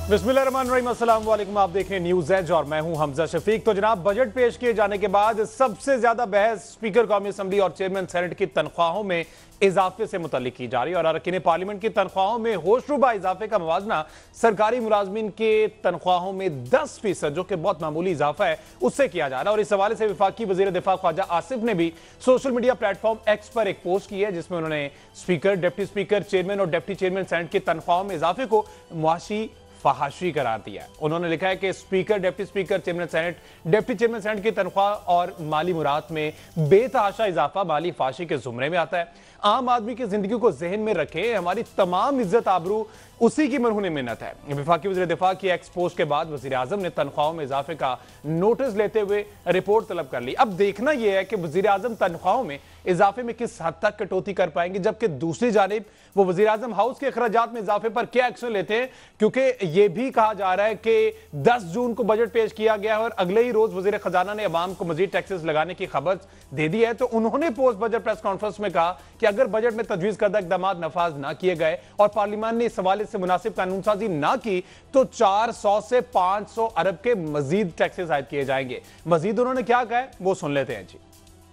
बिस्मिल्लाहिर्रहमानिर्रहीम, अस्सलाम वालेकुम। आप देख रहे हैं न्यूज़ एज और मैं हूं हमजा शफीक। तो जनाब, बजट पेश किए जाने के बाद सबसे ज्यादा बहस स्पीकर कौमी असम्बली और चेयरमैन सेनेट की तनख्वाहों में इजाफे से मुतल्लिक की जा रही है और अरकान पार्लियामेंट की तनख्वाहों में होशरुबा इजाफे का मवाजना सरकारी मुलाजमीन के तनख्वाहों में 10%, जो कि बहुत मामूली इजाफा है, उससे किया जा रहा है। और इस हवाले से वफाकी वज़ीर दिफा ख्वाजा आसिफ ने भी सोशल मीडिया प्लेटफॉर्म एक्स पर एक पोस्ट की है, जिसमें उन्होंने स्पीकर, डिप्टी स्पीकर, चेयरमैन और डिप्टी चेयरमैन सेनेट की तनख्वाहों में इजाफे को मुआशी फहाशी करार दिया है। उन्होंने लिखा है कि speaker, deputy speaker, chairman senate, deputy chairman senate की तनख्वाह और माली मुराद में बेतहाशा इजाफा माली फाशी के जुमरे में आता है। आम आदमी की जिंदगी को जहन में रखे, हमारी तमाम इज्जत आबरू उसी की मरहून मिन्नत है। वफाकी वज़ीर दिफा की एक्स पोस्ट के बाद वज़ीर आज़म ने तनख्वाहों में इजाफे का नोटिस लेते हुए रिपोर्ट तलब कर ली। अब देखना यह है कि वज़ीर आज़म तनख्वाहों में इजाफे में किस हद तक कटौती कर पाएंगे, जबकि दूसरी जानिब वो वज़ीर आज़म हाउस के अखराजात में इजाफे पर क्या एक्शन लेते हैं, क्योंकि यह भी कहा जा रहा है कि 10 जून को बजट पेश किया गया है और अगले ही रोज वज़ीर खजाना ने अवाम को मजीद टैक्सेस लगाने की खबर दे दी है। तो उन्होंने पोस्ट बजट प्रेस कॉन्फ्रेंस में कहा कि अगर बजट में तजवीज करदा इक़दाम नफाज ना किए गए और पार्लियामान ने इस हवाले से मुनासिब कानून साजी ना की तो 400 से 500 अरब के मजीद टैक्सेस आयद किए जाएंगे। मजीद उन्होंने क्या कहा है वो सुन लेते हैं जी।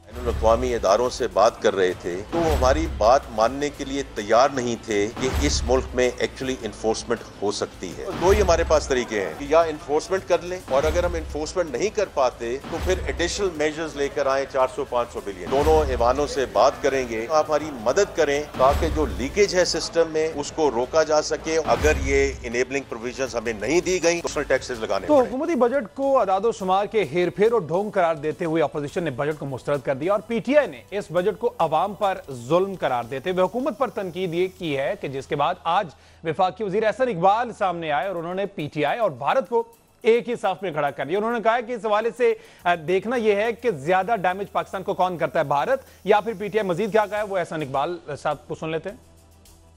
अक़वामी इदारों से बात कर रहे थे तो हमारी बात मानने के लिए तैयार नहीं थे कि इस मुल्क में एक्चुअली इन्फोर्समेंट हो सकती है। दो ही हमारे पास तरीके हैं कि या इन्फोर्समेंट कर लें, और अगर हम इन्फोर्समेंट नहीं कर पाते तो फिर एडिशनल मेजर्स लेकर आए 400-500 बिलियन। दोनों ऐवानों से बात करेंगे, आप हमारी मदद करें ताकि जो लीकेज है सिस्टम में उसको रोका जा सके। अगर ये इनेबलिंग प्रोविजंस हमें नहीं दी गई तो टैक्सेस लगाने तो हुकूमती बजट को अदादो शुमार के हेरफेर और ढोंग करार देते हुए अपोजिशन ने बजट को मुस्तरद कर दिया और पीटीआई ने इस बजट को अवाम पर जुल्म करार देते हुए हुकूमत पर तनकीद ये की है कि जिसके बाद आज वफाकी वजीर एहसन इकबाल सामने आए और उन्होंने पीटीआई और भारत को एक ही साफ में खड़ा कर दिया। उन्होंने कहा कि इस हवाले से देखना यह है कि ज्यादा डैमेज पाकिस्तान को कौन करता है, भारत या फिर पीटीआई। मजीद क्या कहा है वो एहसन इकबाल साहब को सुन लेते हैं।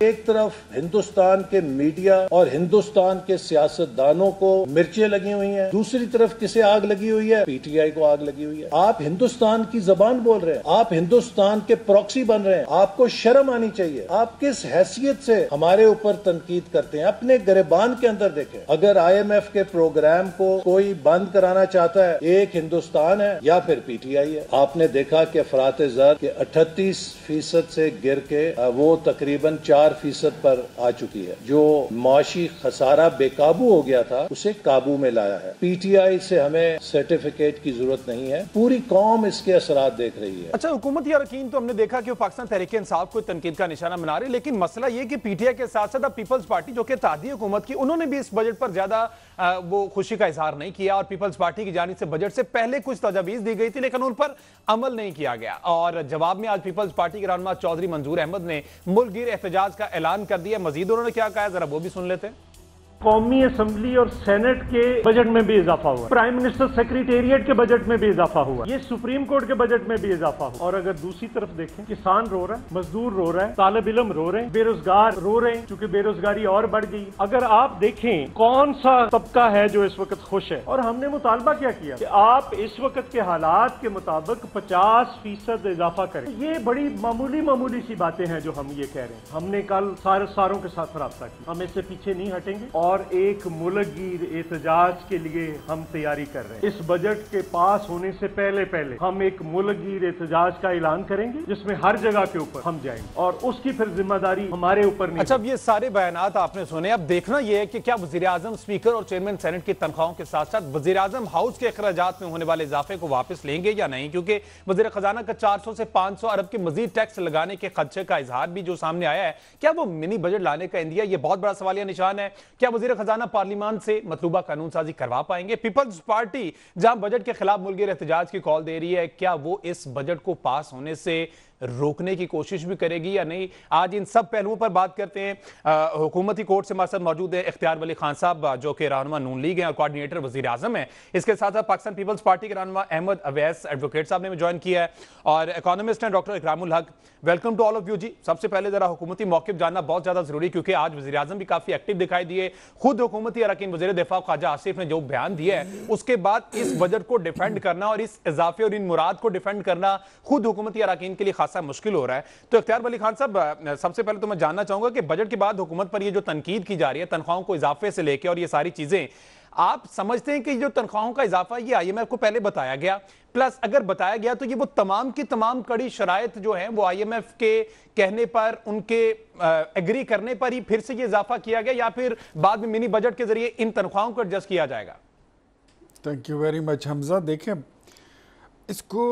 एक तरफ हिंदुस्तान के मीडिया और हिंदुस्तान के सियासतदानों को मिर्चें लगी हुई हैं, दूसरी तरफ किसे आग लगी हुई है, पीटीआई को आग लगी हुई है। आप हिंदुस्तान की जबान बोल रहे हैं, आप हिंदुस्तान के प्रॉक्सी बन रहे हैं, आपको शर्म आनी चाहिए। आप किस हैसियत से हमारे ऊपर तनकीद करते हैं? अपने गिरबान के अंदर देखें। अगर IMF के प्रोग्राम को कोई बंद कराना चाहता है, एक हिंदुस्तान है या फिर पीटीआई है। आपने देखा कि अफरात ज़र के 38% से गिर के वो तकरीबन 4% पर आ चुकी है। जो माशी खसारा बेकाबू हो गया था उसे काबू में लाया है। पीटीआई से हमें सर्टिफिकेट की जरूरत नहीं है, पूरी कौम इसके असरात देख रही है। अच्छा, हुकूमती अरकान तो हमने देखा कि वो पाकिस्तान तहरीक इंसाफ को तनकीद का निशाना बना रहे, लेकिन मसला ये कि पीटीआई के साथ साथ अब पीपल्स पार्टी जो कि तादी हुकूमत की, उन्होंने भी इस बजट पर ज्यादा वो खुशी का इजहार नहीं किया और पीपल्स पार्टी की जानिब से बजट से पहले कुछ तजावीज दी गई थी लेकिन उन पर अमल नहीं किया गया। और जवाब में आज पीपल्स पार्टी के रहनुमा चौधरी मंजूर अहमद ने मुल्कगीर एहतजाज का ऐलान कर दिया। मजीद उन्होंने क्या कहा, जरा वो भी सुन लेते हैं। कौमी असम्बली और सेनेट के बजट में भी इजाफा हुआ, प्राइम मिनिस्टर सेक्रेटेरिएट के बजट में भी इजाफा हुआ, ये सुप्रीम कोर्ट के बजट में भी इजाफा हुआ। और अगर दूसरी तरफ देखें, किसान रो रहा है, मजदूर रो रहा है, तालिब इल्म रो रहे हैं, बेरोजगार रो रहे हैं क्योंकि बेरोजगारी और बढ़ गई। अगर आप देखें कौन सा तबका है जो इस वक्त खुश है, और हमने मुतालबा क्या किया कि आप इस वक्त के हालात के मुताबिक 50% इजाफा करें। ये बड़ी मामूली सी बातें हैं जो हम ये कह रहे हैं। हमने कल सारों के साथ रब्ता किया, हम इससे पीछे नहीं हटेंगे और एक मुल्कगीर एहतजाज के लिए हम तैयारी कर रहे हैं। इस बजट के पास होने से पहले हम एक मुल्कगीर एहतजाज का ऐलान करेंगे जिसमें हर जगह के ऊपर हम जाएंगे और उसकी फिर जिम्मेदारी हमारे ऊपर नहीं। अच्छा, अब ये सारे बयानात आपने सुने, अब देखना यह है कि क्या वज़ीर आज़म, स्पीकर और चेयरमैन सेनेट की तनख्वाहों के साथ साथ वज़ीर आज़म हाउस के अखराजात में होने वाले इजाफे को वापस लेंगे या नहीं, क्योंकि वज़ीर खजाना का 400 से 500 अरब के मजीद टैक्स लगाने के खदशे का इजहार भी जो सामने आया है, क्या वो मिनी बजट लाने का इंदिया, ये बहुत बड़ा सवालिया निशान है। क्या वज़ीर खजाना पार्लियामान से मतलूबा कानून साजी करवा पाएंगे? पीपल्स पार्टी जहां बजट के खिलाफ मुल्कगीर एहतजाज की कॉल दे रही है, क्या वो इस बजट को पास होने से रोकने की कोशिश भी करेगी या नहीं? आज इन सब पहलुओं पर बात करते हैं। हुकूमती कोर्ट से हमारे साथ मौजूद है इख्तियार वली खान साहब, जो कि रहनुमा नून लीग हैं और कोऑर्डिनेटर वज़ीर आज़म है। इसके साथ साथ पाकिस्तान पीपल्स पार्टी के रहनुमा अहमद अवैस एडवोकेट साहब ने ज्वाइन किया है और इकोनॉमिस्ट हैं doctor Ikramul Haq. Welcome to all of you ji. सबसे पहले जरा हुकूमती मौक़िफ़ जानना बहुत ज्यादा जरूरी, क्योंकि आज वज़ीर आज़म भी काफी एक्टिव दिखाई दिए। खुद हुकूमती अरकान वज़ीर दिफा ख्वाजा आसिफ ने जो बयान दिया है, उसके बाद इस बजट को डिफेंड करना और इस इजाफे और इन मुराद को डिफेंड करना खुद हुकूमती अरकान के लिए खासा मुश्किल हो रहा है। तो इख्तियार वली खान साहब, सबसे पहले तो मैं जानना चाहूंगा कि बजट के बाद हुकूमत पर ये जो तनकीद की जा रही है तनख्वाहों को इजाफे से लेकर और ये सारी चीजें, आप समझते हैं कि जो तनख्वाहों का इजाफा ये आईएमएफ को पहले बताया गया, प्लस अगर बताया गया तो ये वो तमाम की तमाम कड़ी शराइत जो हैं वो आईएमएफ के कहने पर, उनके एग्री करने पर ही फिर से ये इजाफा किया गया, या फिर बाद में मिनी बजट के जरिए इन तनख्वाहों को एडजस्ट किया जाएगा? Thank you very much Hamza. देखें, इसको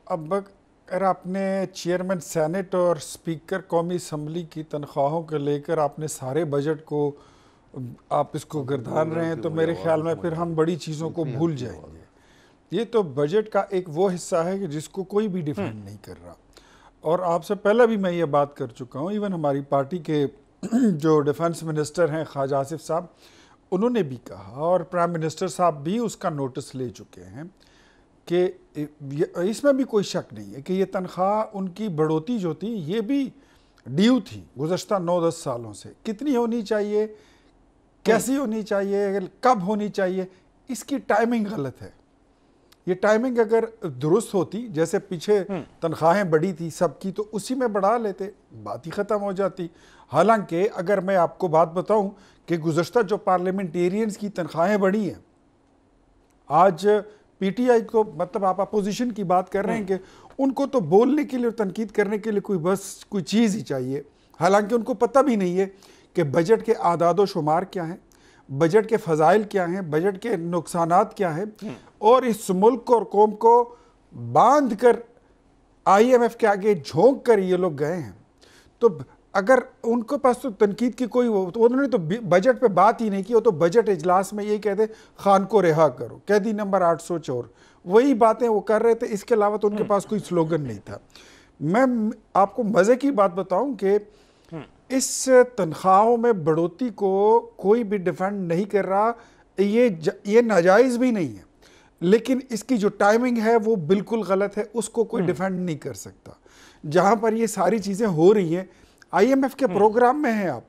अब अगर आपने चेयरमैन सेनेट और स्पीकर कौमी असम्बली की तनख्वाहों को लेकर आपने सारे बजट को आप इसको गर्दान रहे हैं, तो मेरे ख्याल में फिर हम बड़ी चीज़ों को भूल जाएंगे। ये तो बजट का एक वो हिस्सा है कि जिसको कोई भी डिफेंड नहीं कर रहा, और आपसे पहले भी मैं ये बात कर चुका हूँ। इवन हमारी पार्टी के जो डिफेंस मिनिस्टर हैं ख्वाजा आसिफ साहब, उन्होंने भी कहा, और प्राइम मिनिस्टर साहब भी उसका नोटिस ले चुके हैं कि इसमें भी कोई शक नहीं है कि ये तनख्वाह उनकी बढ़ोतरी जो थी ये भी ड्यू थी गुज़श्ता 9-10 सालों से। कितनी होनी चाहिए, कैसी होनी चाहिए, कब होनी चाहिए, इसकी टाइमिंग गलत है। ये टाइमिंग अगर दुरुस्त होती, जैसे पीछे तनख्वाहें बढ़ी थी सबकी, तो उसी में बढ़ा लेते, बात ही ख़त्म हो जाती। हालांकि अगर मैं आपको बात बताऊं कि गुज़श्ता जो पार्लियामेंटेरियंस की तनख्वाहें बढ़ी हैं, आज पीटीआई को, मतलब आप अपोजिशन की बात कर रहे हैं कि उनको तो बोलने के लिए और तनकीद करने के लिए कोई चीज़ ही चाहिए, हालांकि उनको पता भी नहीं है कि बजट के आदाद शुमार क्या हैं, बजट के फ़ज़ाइल क्या हैं, बजट के नुकसानात क्या हैं, और इस मुल्क और कौम को बांध कर आईएमएफ के आगे झोंक कर ये लोग गए हैं। तो अगर उनके पास तो तनकीद की कोई, तो उन्होंने तो बजट पे बात ही नहीं की, वो तो बजट इजलास में ये कहते खान को रिहा करो, कैदी नंबर 804, वही बातें वो कर रहे थे। इसके अलावा तो उनके पास कोई स्लोगन नहीं था। मैं आपको मज़े की बात बताऊं कि इस तनख्वाहों में बढ़ोतरी को कोई भी डिफेंड नहीं कर रहा, ये नाजायज़ भी नहीं है, लेकिन इसकी जो टाइमिंग है वो बिल्कुल गलत है, उसको कोई डिफेंड नहीं कर सकता। जहाँ पर ये सारी चीज़ें हो रही हैं, आईएमएफ के प्रोग्राम में हैं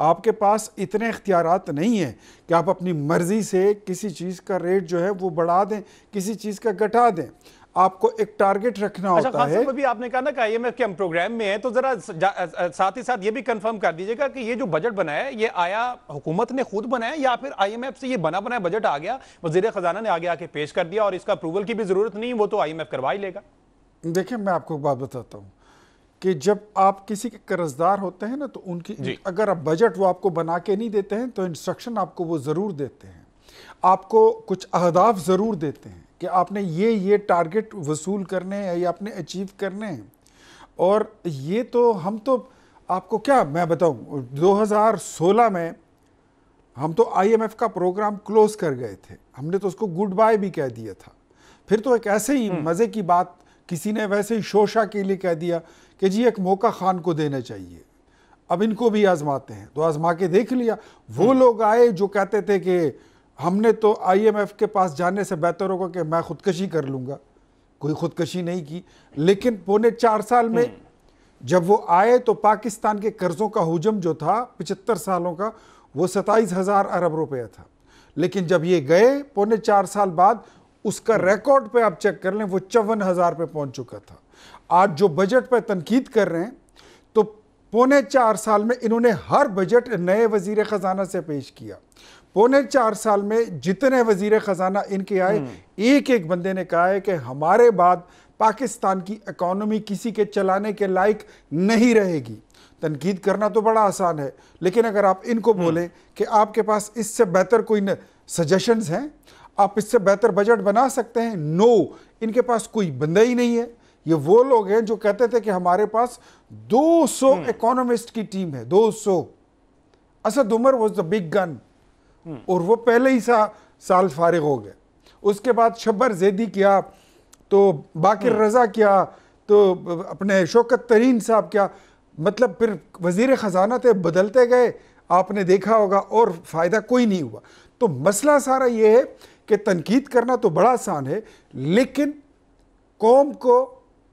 आपके पास इतने इख्तियारात नहीं हैं कि आप अपनी मर्ज़ी से किसी चीज़ का रेट जो है वो बढ़ा दें, किसी चीज़ का घटा दें। आपको एक टारगेट रखना होता है। भी आपने कहा ना कि आईएमएफ के हम प्रोग्राम में है, तो जरा साथ ही साथ ये भी कंफर्म कर दीजिएगा कि ये जो बजट बनाया है ये आया हुकूमत ने खुद बनाया या फिर आईएमएफ से ये बना बनाया बजट आ गया, वजीर खजाना ने आगे आके पेश कर दिया और इसका अप्रूवल की भी जरूरत नहीं, वो तो आईएमएफ करवा ही लेगा? देखिए, मैं आपको बात बताता हूँ कि जब आप किसी के कर्जदार होते हैं ना, तो उनकी अगर आप बजट वो आपको बना के नहीं देते हैं, तो इंस्ट्रक्शन आपको वो ज़रूर देते हैं, आपको कुछ अहदाफ ज़रूर देते हैं कि आपने ये टारगेट वसूल करने हैं या आपने अचीव करने हैं। और ये तो हम तो आपको क्या मैं बताऊं, 2016 में हम तो आईएमएफ का प्रोग्राम क्लोज कर गए थे, हमने तो उसको गुड बाय भी कह दिया था। फिर तो एक ऐसे ही मज़े की बात किसी ने वैसे ही शोशा के लिए कह दिया कि जी एक मौका खान को देना चाहिए, अब इनको भी आजमाते हैं। तो आजमा के देख लिया। वो लोग आए जो कहते थे कि हमने तो आईएमएफ के पास जाने से बेहतर होगा कि मैं खुदकशी कर लूँगा, कोई खुदकशी नहीं की। लेकिन पौने 4 साल में जब वो आए तो पाकिस्तान के कर्ज़ों का हुजम जो था 75 सालों का, वो 27,000 अरब रुपया था। लेकिन जब ये गए पौने 4 साल बाद, उसका रिकॉर्ड पे आप चेक कर लें, वो 54,000 पे पहुँच चुका था। आज जो बजट पे तनकीद कर रहे हैं, तो पौने 4 साल में इन्होंने हर बजट नए वजीर ख़जाना से पेश किया। पौने 4 साल में जितने वजीर ख़जाना इनके आए, एक एक बंदे ने कहा है कि हमारे बाद पाकिस्तान की इकॉनमी किसी के चलाने के लायक नहीं रहेगी। तनकीद करना तो बड़ा आसान है, लेकिन अगर आप इनको बोलें कि आपके पास इससे बेहतर कोई सजेशंस हैं, आप इससे बेहतर बजट बना सकते हैं, नो, इनके पास कोई बंदा ही नहीं है। ये वो लोग हैं जो कहते थे कि हमारे पास 200 इकोनॉमिस्ट की टीम है, 200। Asad Umar was the big gun, और वो पहले ही साल फारिग हो गए। उसके बाद शब्बर जैदी किया, तो बाकिर रजा किया, तो अपने शौकत तरीन साहब क्या, मतलब फिर वजीर ख़जाना थे, बदलते गए, आपने देखा होगा, और फ़ायदा कोई नहीं हुआ। तो मसला सारा ये है कि तनकीद करना तो बड़ा आसान है, लेकिन कौम को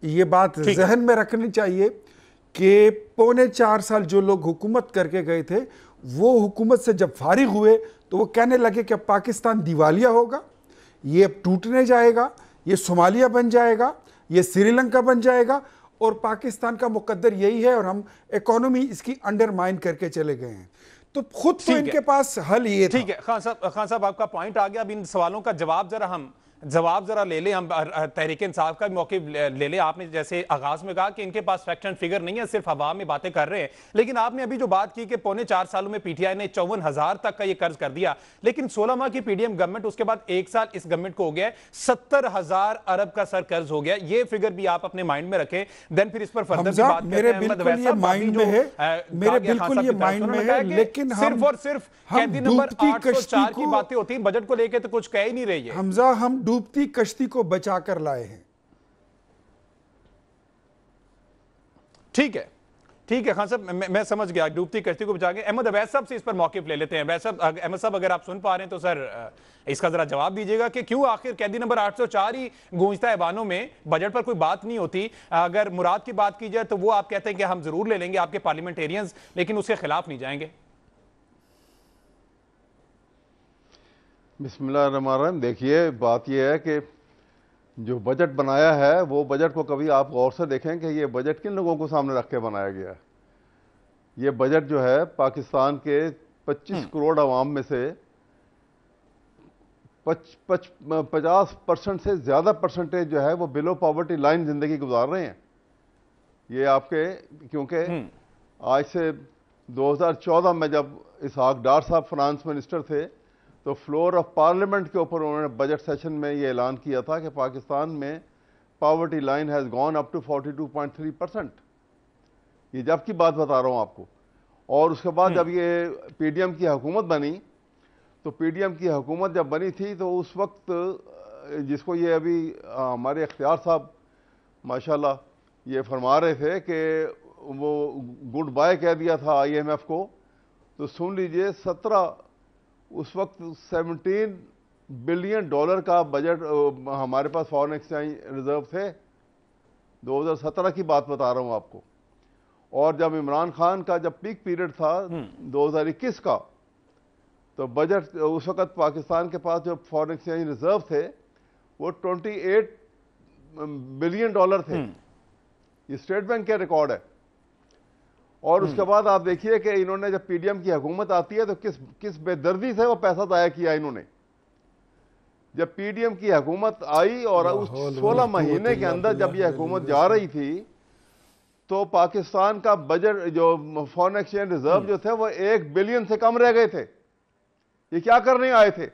ये बात जहन में रखनी चाहिए कि पौने 4 साल जो लोग हुकूमत करके गए थे, वो हुकूमत से जब फारिग हुए तो वो कहने लगे कि अब पाकिस्तान दिवालिया होगा, ये अब टूटने जाएगा, ये सोमालिया बन जाएगा, ये श्रीलंका बन जाएगा, और पाकिस्तान का मुकद्दर यही है और हम इकोनॉमी इसकी अंडरमाइन करके चले गए हैं। तो खुद तो इनके पास हल ये था। ठीक है खान साहब आपका पॉइंट आ गया। अब इन सवालों का जवाब जरा ले लें हम। तहरीक इंसाफ का भी मौके ले लें। आपने जैसे आगाज में कहा कि इनके पास फैक्ट एंड फिगर नहीं है, सिर्फ हवा में बातें कर रहे हैं, लेकिन आपने अभी जो बात की कि पौने 4 सालों में पीटीआई ने 54,000 तक का ये कर्ज कर दिया, लेकिन 16 माह की पीडीएम गवर्नमेंट, उसके बाद 1 साल इस गवर्नमेंट को हो गया 70,000 अरब का सर कर्ज हो गया। ये फिगर भी आप अपने माइंड में रखें, देन फिर इस पर फर्दर भी बात करते हैं। बिल्कुल ये माइंड में है, मेरे बिल्कुल ये माइंड में है, लेकिन सिर्फ और सिर्फ कैदी नंबर 804 की बातें होती हैं, बजट को लेकर तो कुछ कह ही नहीं रही है। हमजा, हम डूबती कश्ती को बचाकर लाए हैं। ठीक है खान साहब, मैं समझ गया, डूबती कश्ती को बचा के। अहमद अवैस साहब से इस पर मौकिफ ले लेते हैं। अहमद साहब अगर आप सुन पा रहे हैं तो सर इसका जरा जवाब दीजिएगा कि क्यों आखिर कैदी नंबर 804 ही गूंजता है ऐवानों में, बजट पर कोई बात नहीं होती। अगर मुराद की बात की जाए तो वो आप कहते हैं कि हम जरूर ले लेंगे आपके पार्लियामेंटेरियंस, लेकिन उसके खिलाफ नहीं जाएंगे। बिस्मिल्लाहिर्रहमानिर्रहीम। देखिए, बात यह है कि जो बजट बनाया है वो बजट को कभी आप गौर से देखें कि ये बजट किन लोगों को सामने रख के बनाया गया है। ये बजट जो है पाकिस्तान के 25 करोड़ आवाम में से 50% से ज़्यादा परसेंटेज जो है वो बिलो पॉवर्टी लाइन ज़िंदगी गुजार रहे हैं। ये आपके, क्योंकि आज से 2014 में जब इसहाक डार साहब फाइनेंस मिनिस्टर थे तो फ्लोर ऑफ पार्लियामेंट के ऊपर उन्होंने बजट सेशन में ये ऐलान किया था कि पाकिस्तान में poverty line has gone up to 42.3%। ये जब की बात बता रहा हूँ आपको। और उसके बाद जब ये पीडीएम की हुकूमत बनी, तो पीडीएम की हुकूमत जब बनी थी तो उस वक्त जिसको ये अभी हमारे इख्तियार साहब माशाल्लाह ये फरमा रहे थे कि वो गुड बाय कह दिया था IMF को, तो सुन लीजिए 17 उस वक्त $17 बिलियन का बजट हमारे पास फॉरेन एक्सचेंज रिजर्व थे। 2017 की बात बता रहा हूं आपको। और जब इमरान खान का जब पीक पीरियड था 2021 का, तो बजट उस वक्त पाकिस्तान के पास जो फॉरेन एक्सचेंज रिजर्व थे वो $28 बिलियन थे। ये स्टेट बैंक के रिकॉर्ड है। और उसके बाद आप देखिए कि इन्होंने जब पीडीएम की हुकूमत आती है तो किस बेदर्दी से वो पैसा दाया किया इन्होंने। जब पीडीएम की हुकूमत आई और उस 16 महीने के अंदर जब ये हुकूमत जा रही थी तो पाकिस्तान का बजट जो फॉरेन एक्सचेंज रिजर्व जो थे वो 1 बिलियन से कम रह गए थे। ये क्या करने आए थे?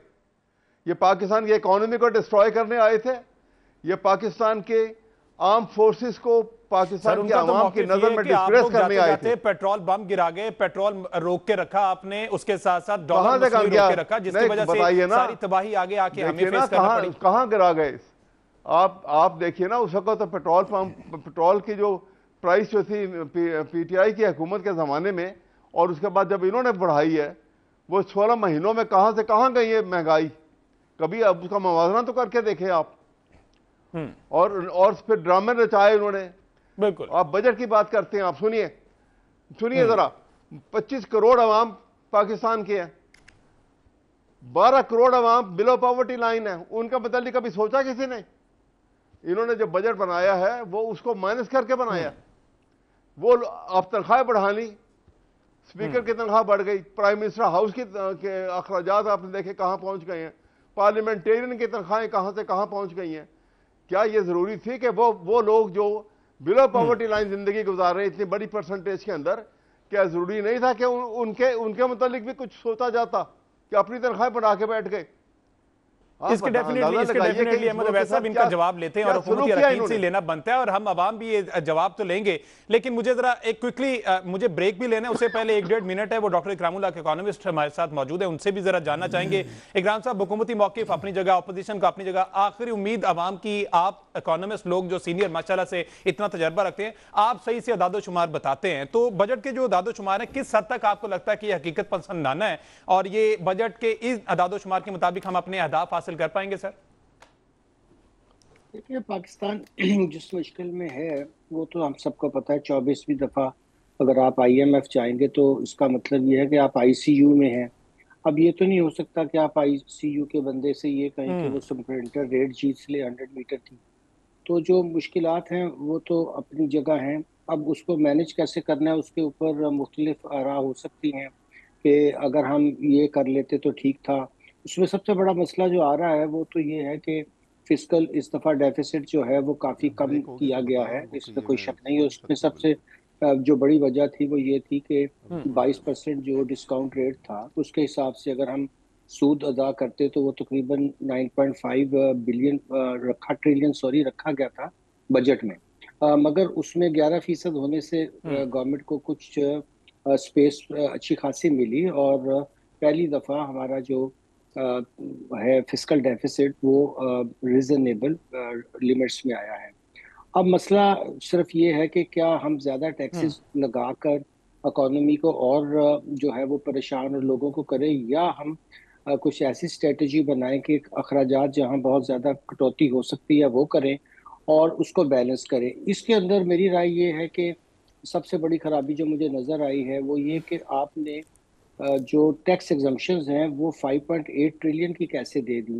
ये पाकिस्तान की इकोनॉमी को डिस्ट्रॉय करने आए थे। ये पाकिस्तान के आर्म फोर्सेस को पाकिस्तान की आवाम की नजर में डिस्प्रेस करने आए थे। पेट्रोल बम गिरा गए, पेट्रोल रोक के रखा आपने, उसके साथ साथ डॉलर रोक के रखा, जिसकी वजह से सारी तबाही आगे आके हमें फेस करना पड़ी। कहां गिरा गए? आप देखिए ना, उस वक्त तो पेट्रोल की जो प्राइस जो थी पीटीआई की हुकूमत के जमाने में, और उसके बाद जब इन्होंने बढ़ाई है, वो 16 महीनों में कहां से कहां गई है महंगाई। कभी अब उसका मवाजना तो करके देखें आप। और फिर ड्रामे रचाए उन्होंने। बिल्कुल, आप बजट की बात करते हैं, आप सुनिए जरा। 25 करोड़ अवाम पाकिस्तान के हैं, 12 करोड़ अवाम बिलो पॉवर्टी लाइन है। उनका मतलब कभी सोचा किसी ने? इन्होंने जो बजट बनाया है वो उसको माइनस करके बनाया। वो आप तनख्वाहें बढ़ा ली, स्पीकर की तनख्वाह बढ़ गई, प्राइम मिनिस्टर हाउस के अखराजात आपने देखे कहां पहुंच गए हैं, पार्लियामेंटेरियन की तनख्वाहें कहां से कहां पहुंच गई हैं। क्या ये जरूरी थी कि वो लोग जो बिलो पॉवर्टी लाइन जिंदगी गुजार रहे इतनी बड़ी परसेंटेज के अंदर, क्या जरूरी नहीं था कि उनके मुतालिक भी कुछ सोचा जाता कि अपनी तनख्वाह बढ़ा के बैठ गए? इसके डेफिनेटली अहमद अवैस साहब इनका जवाब लेते हैं और हुकूमती अरकान से लेना बनता है, और हम आवाम भी ये जवाब तो लेंगे। लेकिन मुझे जरा एक क्विकली मुझे ब्रेक भी लेना है, उससे पहले 1-1.5 मिनट है, वो डॉक्टर इकरामुल हक इकोनॉमिस्ट हमारे साथ मौजूद है, उनसे भी जरा जानना चाहेंगे। इकराम साहब, हुकूमती मौक़िफ़ अपनी जगह, अपोजिशन को अपनी जगह, आखिरी उम्मीद आवाम की, आप इकोनॉमिस्ट लोग जो सीनियर माशाल्लाह से इतना तजर्बा रखते हैं, आप सही से अदादोशुमार बताते हैं, तो बजट के जो अदादोशुमार है किस हद तक आपको लगता है कि हकीकत पसंदाना है, और ये बजट के इस अदादोशुमार के मुताबिक हम अपने अहदाफ हासिल कर पाएंगे? सर देखिए, पाकिस्तान जिस मुश्किल में है वो तो हम सबको पता है। 24वीं दफ़ा अगर आप IMF जाएंगे तो इसका मतलब ये है कि आप ICU में हैं। अब ये तो नहीं हो सकता कि आप ICU के बंदे से ये कहें कि वो स्प्रिंटर रेड जीत ले 100 मीटर की, तो जो मुश्किलात हैं वो तो अपनी जगह हैं। अब उसको मैनेज कैसे करना है उसके ऊपर मुख्तलिफ आरा हो सकती हैं कि अगर हम ये कर लेते तो ठीक था। उसमें सबसे बड़ा मसला जो आ रहा है वो तो ये है कि फिस्कल इस दफ़ा डेफिसिट जो है वो काफ़ी कम ब्रेक होगी किया तो गया बताओ है, उनको कि इसमें ये कोई मैं शक नहीं है। बोल उसमें सकता हूँ सबसे जो बड़ी वजह थी वो ये थी कि 22% जो डिस्काउंट रेट था उसके हिसाब से अगर हम सूद अदा करते तो वो तकरीबन 9.5 बिलियन ट्रिलियन रखा गया था बजट में। मगर उसमें 11% होने से गवर्नमेंट को कुछ स्पेस अच्छी खासी मिली और पहली दफ़ा हमारा जो है फिस्कल डेफिसिट वो रिजनेबल लिमिट्स में आया है। अब मसला सिर्फ ये है कि क्या हम ज़्यादा टैक्सेस लगाकर इकोनॉमी को और जो है वो परेशान और लोगों को करें, या हम कुछ ऐसी स्ट्रेटजी बनाएं कि अखराजात जहां बहुत ज़्यादा कटौती हो सकती है वो करें और उसको बैलेंस करें। इसके अंदर मेरी राय ये है कि सबसे बड़ी खराबी जो मुझे नज़र आई है वो ये कि आपने जो टैक्स एग्जम्पशंस हैं वो 5.8 ट्रिलियन की कैसे दे दी।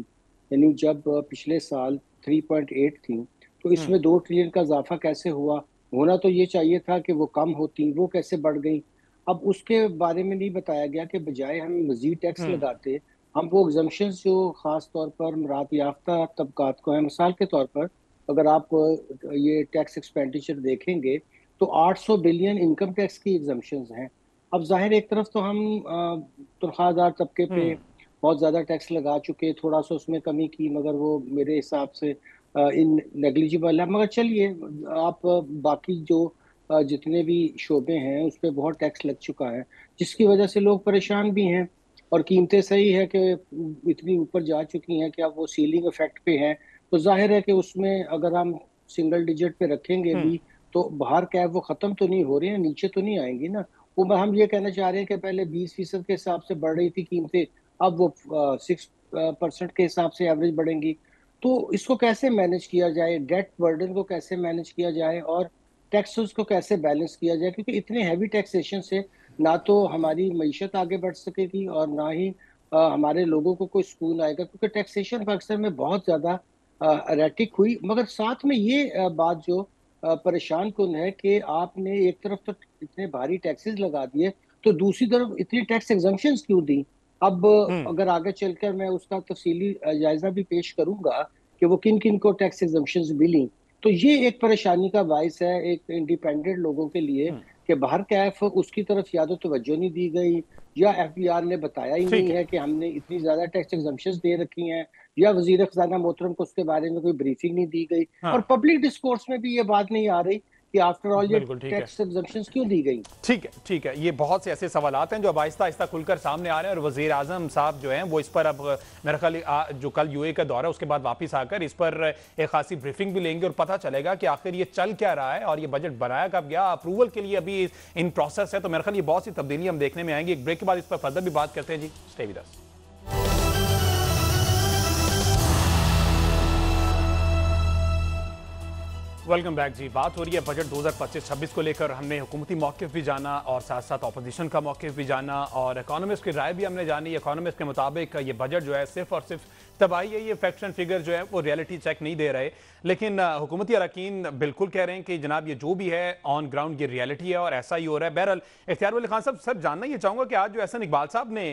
यानी जब पिछले साल 3.8 थी तो इसमें 2 ट्रिलियन का इजाफा कैसे हुआ। होना तो ये चाहिए था कि वो कम होती, वो कैसे बढ़ गई। अब उसके बारे में नहीं बताया गया कि बजाय हम मजीद टैक्स लगाते, हम वो एग्जम्पशंस जो खास तौर पर मरात याफ्ता तबकात को है, मिसाल के तौर पर अगर आप ये टैक्स एक्सपेंडिचर देखेंगे तो 800 बिलियन इनकम टैक्स की एग्जम्पशंस हैं। अब जाहिर एक तरफ तो हम तनख्वाहदार तबके पे बहुत ज़्यादा टैक्स लगा चुके, थोड़ा सा उसमें कमी की मगर वो मेरे हिसाब से इन नेग्लिजिबल है। मगर चलिए, आप बाकी जो जितने भी शोबे हैं उस पर बहुत टैक्स लग चुका है जिसकी वजह से लोग परेशान भी हैं और कीमतें सही है कि इतनी ऊपर जा चुकी हैं कि अब वो सीलिंग इफेक्ट पे है। तो जाहिर है कि उसमें अगर हम सिंगल डिजिट पे रखेंगे भी तो बाहर कैब वो ख़त्म तो नहीं हो रही है, नीचे तो नहीं आएंगी ना। वो हम ये कहना चाह रहे हैं कि पहले 20% के हिसाब से बढ़ रही थी कीमतें, अब वो 6% के हिसाब से एवरेज बढ़ेंगी। तो इसको कैसे मैनेज किया जाए, डेट बर्डन को कैसे मैनेज किया जाए और टैक्सेस को कैसे बैलेंस किया जाए, क्योंकि इतने हैवी टैक्सेशन से ना तो हमारी मईशत आगे बढ़ सकेगी और ना ही हमारे लोगों को कोई सुकून आएगा, क्योंकि टैक्सेशन अक्सर में बहुत ज़्यादा एरेटिक हुई। मगर साथ में ये बात जो परेशान कुन है कि आपने एक तरफ तो इतने भारी टैक्सेस लगा दिए तो दूसरी तरफ इतनी टैक्स एग्जम्पशंस क्यों दी। अब अगर आगे चलकर मैं उसका तफसीली जायजा भी पेश करूंगा कि वो किन किन को टैक्स एग्जम्पशंस मिली, तो ये एक परेशानी का बायस है एक इंडिपेंडेंट लोगों के लिए कि बाहर कैफ उसकी तरफ या तो तवज्जो नहीं दी गई या एफबीआर ने बताया ही नहीं है कि हमने इतनी ज्यादा टैक्स एग्जम्पशंस दे रखी हैं, या वजीर खजाना मोहतरम को उसके बारे में कोई ब्रीफिंग नहीं दी गई। और पब्लिक डिस्कोर्स में भी ये बात नहीं आ रही कि आफ्टर ऑल ये टैक्स एग्जम्पशंस क्यों दी गई। ठीक है, ये बहुत से ऐसे सवालात हैं जो अब आहिस्ता आहिस्ता खुलकर सामने आ रहे हैं और वजीर आजम साहब जो हैं वो इस पर अब मेरा ख्याल जो कल यूए का दौरा है उसके बाद वापस आकर इस पर एक खासी ब्रीफिंग भी लेंगे और पता चलेगा कि आखिर ये चल क्या रहा है और ये बजट बनाया कब गया, अप्रूवल के लिए अभी इन प्रोसेस है। तो मेरा ख्याल ये बहुत सी तब्दीली हम देखने में आएंगी। एक ब्रेक के बाद इस पर फर्दर भी बात करते हैं। जी stay with us. Welcome back जी। बात हो रही है बजट 2025-26 को लेकर। हमने हुकूमती मौक़िफ़ भी जाना और साथ साथ अपोजिशन का मौक़िफ़ भी जाना और इकोनॉमिस्ट की राय भी हमने जानी। इकोनॉमिस्ट के मुताबिक ये बजट जो है सिर्फ और सिर्फ तबाही है, ये फैक्ट्स एंड फिगर जो है वो रियलिटी चेक नहीं दे रहे। लेकिन हुकूमती अरकान बिल्कुल कह रहे हैं कि जनाब ये जो भी है ऑन ग्राउंड ये रियलिटी है और ऐसा ही हो रहा है। बहरहाल इख्तियार वली खान साहब, सर जानना ये चाहूँगा कि आज जो एहसन इकबाल साहब ने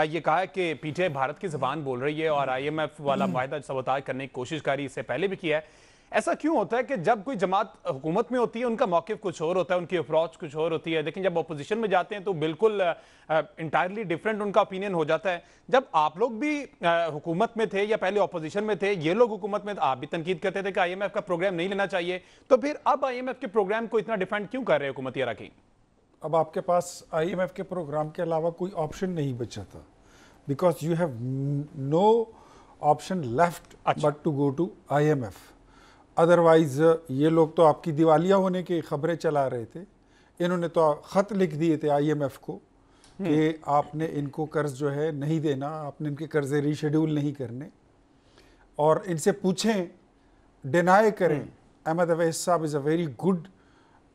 ये कहा है कि पीटीआई भारत की ज़बान बोल रही है और IMF वाला वायदा सबूताज करने की कोशिश करी, इससे पहले भी किया है। ऐसा क्यों होता है कि जब कोई जमात हुकूमत में होती है उनका मौक़िफ़ कुछ और होता है, उनकी अप्रोच कुछ और होती है, लेकिन जब अपोजिशन में जाते हैं तो बिल्कुल इंटायरली डिफरेंट उनका ओपिनियन हो जाता है। जब आप लोग भी हुकूमत में थे या पहले अपोजिशन में थे, ये लोग हुकूमत में, आप भी तनकीद करते थे कि IMF का प्रोग्राम नहीं लेना चाहिए, तो फिर अब IMF के प्रोग्राम को इतना डिफेंड क्यों कर रहे हैं हुकूमती अरकान? अब आपके पास IMF के प्रोग्राम के अलावा कोई ऑप्शन नहीं बचा था, because you have no option left but to go to IMF। Otherwise ये लोग तो आपकी दिवालिया होने की खबरें चला रहे थे। इन्होंने तो ख़त लिख दिए थे IMF को कि आपने इनको कर्ज जो है नहीं देना, आपने इनके कर्जे रीशेड्यूल नहीं करने और इनसे पूछें, डिनाई करें। अहमद अवैस साहब is a very good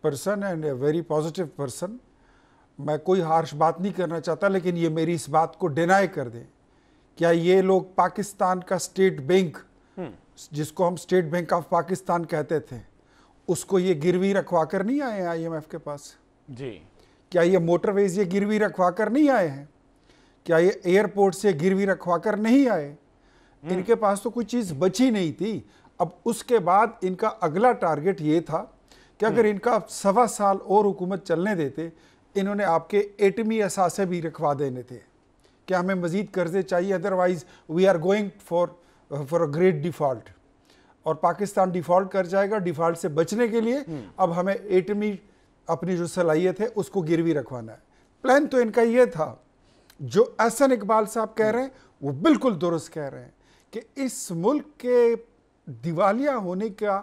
person and a very positive person. मैं कोई हार्श बात नहीं करना चाहता, लेकिन ये मेरी इस बात को डिनाई कर दें। क्या ये लोग पाकिस्तान का स्टेट बैंक जिसको हम स्टेट बैंक ऑफ पाकिस्तान कहते थे, उसको ये गिरवी रखवा कर नहीं आए हैं IMF के पास जी? क्या ये मोटरवेज ये गिरवी रखवा कर नहीं आए हैं? क्या ये एयरपोर्ट से गिरवी रखवा कर नहीं आए? इनके पास तो कोई चीज़ बची नहीं थी। अब उसके बाद इनका अगला टारगेट ये था कि अगर इनका 1.25 साल और हुकूमत चलने देते, इन्होंने आपके एटमी असासे भी रखवा देने थे कि हमें मज़ीद कर्जे चाहिए, otherwise we are going for a great default, और पाकिस्तान डिफ़ॉल्ट कर जाएगा। डिफ़ॉल्ट से बचने के लिए अब हमें एटमी अपनी जो सलाहियत है उसको गिरवी रखवाना है। प्लान तो इनका ये था। जो एहसन इकबाल साहब कह रहे हैं वो बिल्कुल दुरुस्त कह रहे हैं कि इस मुल्क के दिवालिया होने का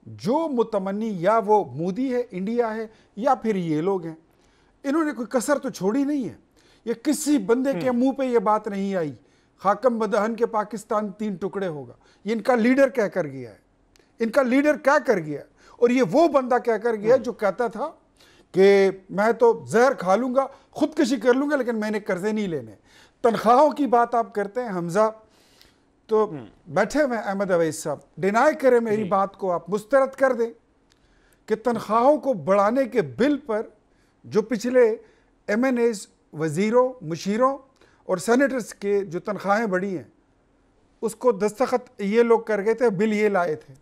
जो मुतमन्नी, या वो मोदी है, इंडिया है, या फिर ये लोग हैं, इन्होंने कोई कसर तो छोड़ी नहीं है। ये किसी बंदे के मुंह पे ये बात नहीं आई हाकम बदहन के पाकिस्तान 3 टुकड़े होगा। ये इनका लीडर कह कर गया है, इनका लीडर क्या कर गया है, और ये वो बंदा कह कर गया जो कहता था कि मैं तो जहर खा लूंगा, खुदकशी कर लूंगा, लेकिन मैंने कर्जे नहीं लेने। तनख्वाहों की बात आप करते हैं हमजा, तो बैठे हुए अहमद अवैस साहब, डिनाई करें मेरी बात को, आप मुस्तरद कर दें कि तनख्वाहों को बढ़ाने के बिल पर जो पिछले MNAs, वजीरों, मुशीरों और सेनेटर्स के जो तनख्वाहें बढ़ी हैं, उसको दस्तखत ये लोग कर गए थे, बिल ये लाए थे,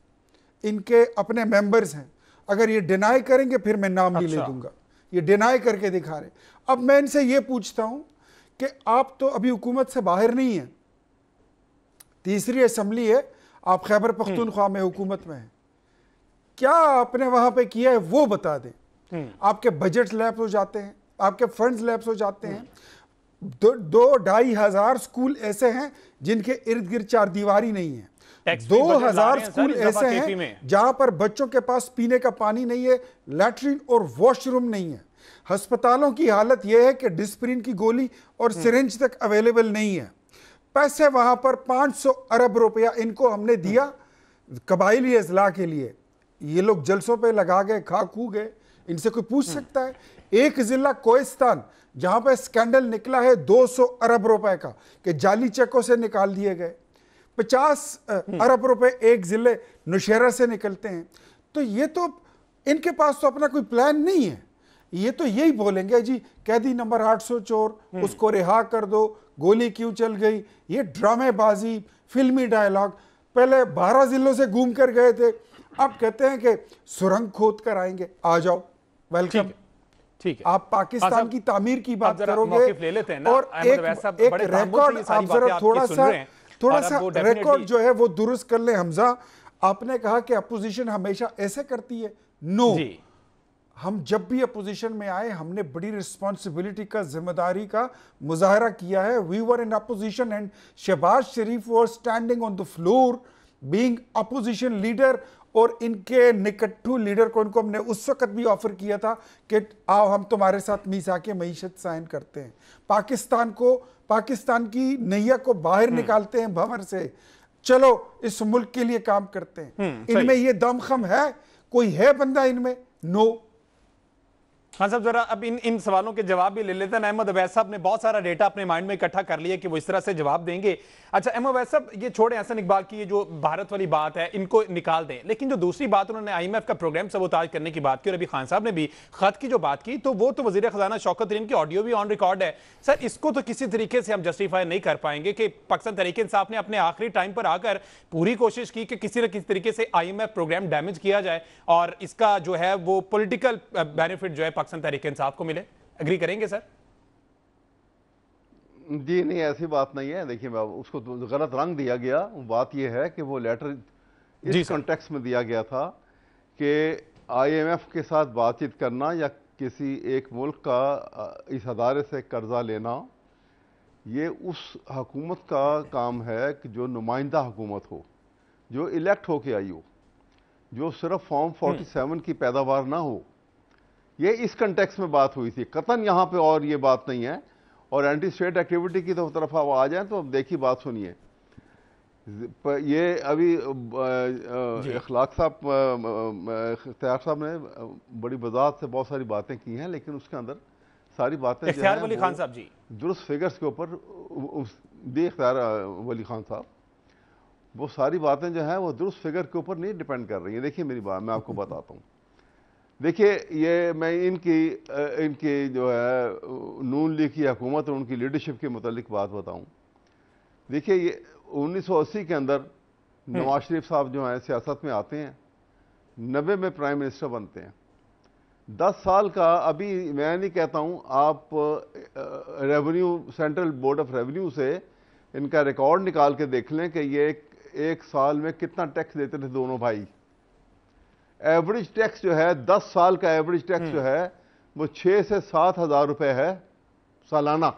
इनके अपने मेंबर्स हैं। अगर ये डिनाई करेंगे फिर मैं नाम भी ले दूंगा। ये डिनाई करके दिखा रहे। अब मैं इनसे ये पूछता हूं कि आप तो अभी हुकूमत से बाहर नहीं हैं, तीसरी असेंबली है, आप खैबर पख्तूनख्वा में हुकूमत में हैं, क्या आपने वहां पे किया है वो बता दें। आपके बजट लैप्स हो जाते हैं, आपके फंड्स लैप्स हो जाते हैं। 2-2.5 हजार स्कूल ऐसे हैं जिनके इर्द गिर्द 4 दीवारी नहीं है। 2000 स्कूल ऐसे हैं जहां पर बच्चों के पास पीने का पानी नहीं है, लैट्रिन और वॉशरूम नहीं है। अस्पतालों की हालत यह है कि डिस्प्रिन की गोली और सिरिंज तक अवेलेबल नहीं है। पैसे वहां पर 500 अरब रुपया इनको हमने दिया कबाइली अजला के लिए, ये लोग जलसों पे लगा गए, खा खू गए। इनसे कोई पूछ सकता है? एक जिला कोहिस्तान जहां पर स्कैंडल निकला है 200 अरब रुपए का कि जाली चेकों से निकाल दिए गए, 50 अरब रुपए एक जिले नौशहरा से निकलते हैं। तो ये तो इनके पास तो अपना कोई प्लान नहीं है। ये तो यही बोलेंगे जी कैदी नंबर 800 चोर, उसको रिहा कर दो, गोली क्यों चल गई, ये ड्रामेबाजी, फिल्मी डायलॉग। पहले 12 जिलों से घूम कर गए थे, अब कहते हैं कि सुरंग खोद कर आएंगे, आ जाओ, वेलकम। ठीक है, आप पाकिस्तान की तामीर की बात करोगे ले लेते हैं ना, और एक रिकॉर्ड आप जरा थोड़ा सा रिकॉर्ड जो है वो दुरुस्त कर ले हमजा। आपने कहा कि अपोजिशन हमेशा ऐसे करती है। नो, हम जब भी अपोजिशन में आए हमने बड़ी रिस्पॉन्सिबिलिटी का, जिम्मेदारी का मुजाहरा किया है। We were in opposition and Shahbaz Sharif was standing on the floor being opposition leader, और इनके निकट्ठू लीडर को इनको हमने उस वक्त भी ऑफर किया था कि आओ हम तुम्हारे साथ मीसाके मईशत साइन करते हैं, पाकिस्तान को, पाकिस्तान की नैया को बाहर निकालते हैं भंवर से, चलो इस मुल्क के लिए काम करते हैं। इनमें ये दमखम है? कोई है बंदा इनमें? नो। हाँ साहब, जरा अब इन सवालों के जवाब भी ले लेते हैं। अहमद अवैस साहब ने बहुत सारा डेटा अपने माइंड में इकट्ठा कर लिया कि वो इस तरह से जवाब देंगे। अच्छा अहमद अवैस साहब, ये छोड़े एहसन इकबाल की ये जो भारत वाली बात है इनको निकाल दें, लेकिन जो दूसरी बात उन्होंने IMF का प्रोग्राम सबूताज करने की बात की, और अभी खान साहब ने भी खत की जो बात की, तो वो तो वजीर खजाना शौकत तरीन की ऑडियो भी ऑन रिकॉर्ड है। सर इसको तो किसी तरीके से हम जस्टिफाई नहीं कर पाएंगे कि पाकिस्तान तहरीक इंसाफ ने अपने आखिरी टाइम पर आकर पूरी कोशिश की कि किसी न किसी तरीके से IMF प्रोग्राम डैमेज किया जाए और इसका जो है वो पॉलिटिकल बेनिफिट जो है पाकिस्तान तहरीक इंसाफ को मिले। एग्री करेंगे सर? जी नहीं, ऐसी बात नहीं है। देखिए उसको गलत रंग दिया गया। बात यह है कि वो लेटर इस कॉन्टेक्स्ट में दिया गया था कि IMF के साथ बातचीत करना या किसी एक मुल्क का इस अदारे से कर्जा लेना, ये उस हुकूमत का काम है कि जो नुमाइंदा हुकूमत हो, जो इलेक्ट होके आई हो, जो सिर्फ फॉर्म 47 की पैदावार ना हो। ये इस कंटेक्स्ट में बात हुई थी, कतन यहाँ पे और ये बात नहीं है। और एंटी स्टेट एक्टिविटी की तरफ आप आ जाएं तो देखिए, बात सुनिए। ये अभी इखलाक साहब, इख्तियार साहब ने बड़ी वजाहत से बहुत सारी बातें की हैं, लेकिन उसके अंदर सारी बातें इख्तियार वली खान साहब जी दुरुस्त फिगर्स के ऊपर दी। इख्तियार वली खान साहब वो सारी बातें जो हैं वो दुरुस्त फिगर के ऊपर नहीं डिपेंड कर रही हैं। देखिए मेरी बात मैं आपको बताता हूँ। देखिए ये मैं इनकी जो है नून लीग की हुकूमत और उनकी लीडरशिप के मुतालिक बात बताऊँ। देखिए ये 1980 के अंदर नवाज शरीफ साहब जो हैं सियासत में आते हैं, 90 में प्राइम मिनिस्टर बनते हैं। 10 साल का, अभी मैं नहीं कहता हूँ, आप revenue central board of revenue से इनका रिकॉर्ड निकाल के देख लें कि ये एक साल में कितना टैक्स देते थे दोनों भाई। एवरेज टैक्स जो है 10 साल का एवरेज टैक्स जो है वो 6 से 7 हज़ार रुपए है सालाना।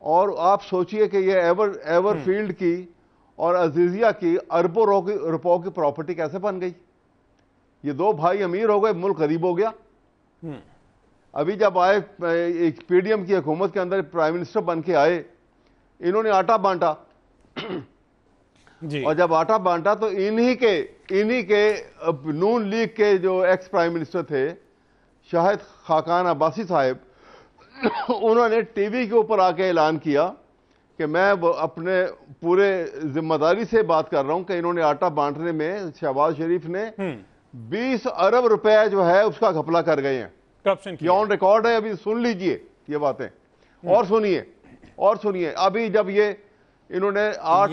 और आप सोचिए कि ये एवरफील्ड की और अजीजिया की अरबों रुपयों की प्रॉपर्टी कैसे बन गई। ये दो भाई अमीर हो गए, मुल्क गरीब हो गया। अभी जब आए एक पीडीएम की हुकूमत के अंदर प्राइम मिनिस्टर बन के आए, इन्होंने आटा बांटा जी। और जब आटा बांटा तो इन्हीं के नून लीग के जो एक्स प्राइम मिनिस्टर थे शाहिद खाकान अब्बासी साहब, उन्होंने टीवी के ऊपर आके ऐलान किया कि मैं अपने पूरे जिम्मेदारी से बात कर रहा हूं कि इन्होंने आटा बांटने में शहबाज शरीफ ने 20 अरब रुपए जो है उसका घपला कर गए हैं। करप्शन ये ऑन रिकॉर्ड है, अभी सुन लीजिए ये बातें और सुनिए। अभी जब ये इन्होंने 8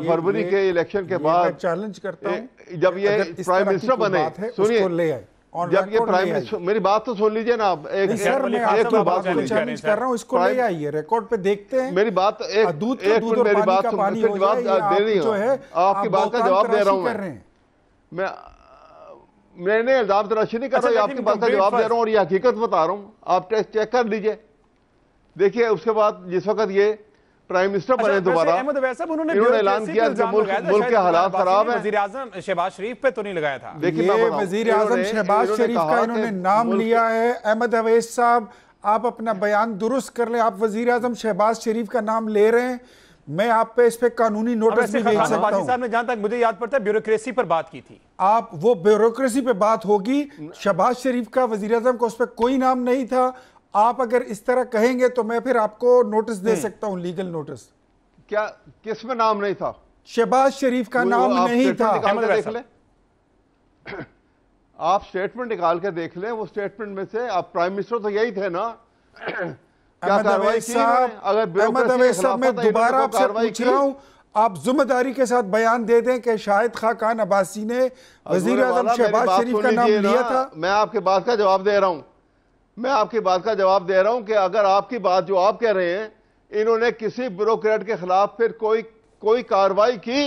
फरवरी के इलेक्शन के बाद चैलेंज करता हूं, जब ये प्राइम मिनिस्टर बने, सुनिए, जब ये प्राइम मिनिस्टर, मेरी बात तो सुन लीजिए ना आप। एक बात चैलेंज कर रहा हूं, इसको ले आइए, रिकॉर्ड पे देखते हैं। मेरी बात मेरी बात दे रही हूं, आपकी बात का जवाब दे रहा हूं मैंने इल्जाम तराशी नहीं कर रहा, आपकी बात का जवाब दे रहा हूं और ये हकीकत बता रहा हूं। आप चेक कर लीजिए। देखिए उसके बाद जिस वक्त ये प्राइम मिनिस्टर बने दोबारा, इन्होंने ऐलान किया कि मुल्क के हालात खराब है। वजीर आजम शहबाज शरीफ पे तो नहीं लगाया था। देखिए वजीर आजम शहबाज शरीफ का इन्होंने नाम लिया है। अहमद अवैस साहब, आप अपना बयान दुरुस्त कर लें। आप वजीर आजम शहबाज शरीफ का नाम ले रहे हैं, मैं आप पे इस पे कानूनी नोटिस भी भेज सकता हूं। साहब ने जहां तक मुझे याद पड़ता है ब्यूरोक्रेसी पर बात की थी। आप वो ब्यूरोक्रेसी पे बात होगी, शहबाज शरीफ का वजीर आजम का उस पर कोई नाम नहीं था। आप अगर इस तरह कहेंगे तो मैं फिर आपको नोटिस दे सकता हूं, लीगल नोटिस। क्या किस में नाम नहीं था? शहबाज शरीफ का नाम नहीं था। देख ले, आप स्टेटमेंट निकाल के देख लें। वो स्टेटमेंट में से आप प्राइम मिनिस्टर तो यही थे ना। क्या कार्रवाई की? अहमद अवैस साहब, मैं दोबारा आपसे पूछ रहा हूं, आप जिम्मेदारी के साथ बयान दे दें कि शाहिद खाकान अब्बासी ने वजीर आजम शहबाज शरीफ का नाम लिया था। मैं आपकी बात का जवाब दे रहा हूं कि अगर आपकी बात जो आप कह रहे हैं, इन्होंने किसी ब्यूरोक्रेट के खिलाफ फिर कोई कार्रवाई की,